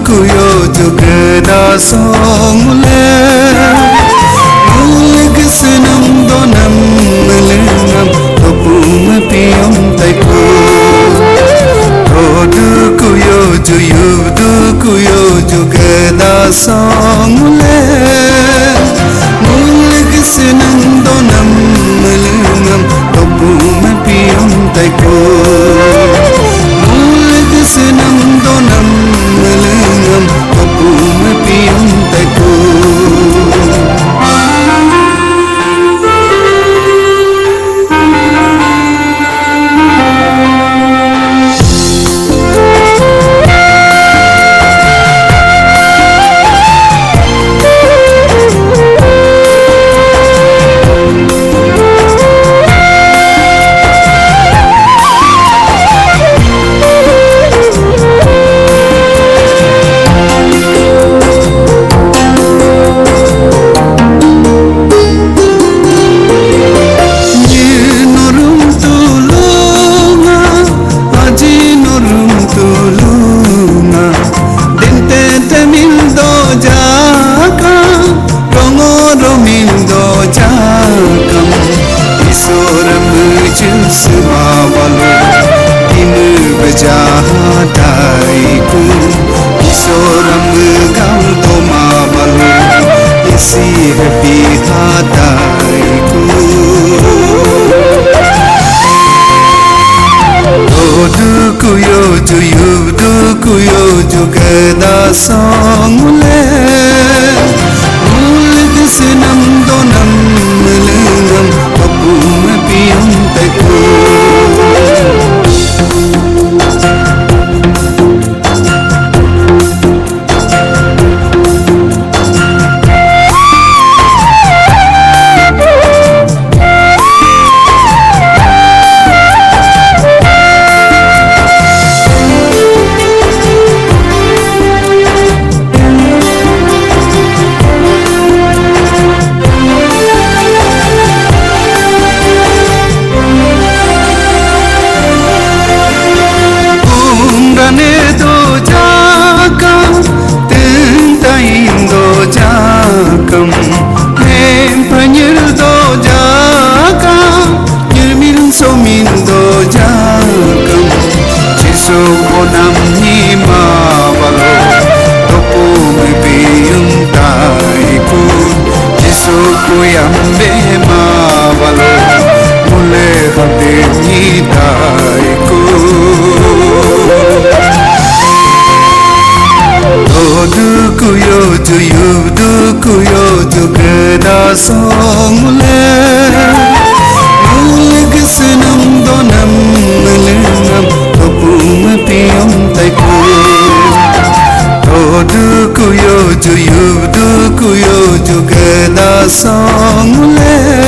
kuyo jugada songule mulig senam donam melengam topum piom taiko kuyo jugada songule mulig senam donam melengam topum piom taiko mulig senam donam melengam topum piom taiko Jahadaiku isoram gam toma balu isi happy hadaiku kuyo jugada songule mulig senam donam melengam topum piom taiko Nam ni ma valo topu me piyum taiku Jesu ku yambe ma valo mule hate ni taiku kuyo jugada songule mulig senam donam melengam topum piom taiko kuyo jugada songule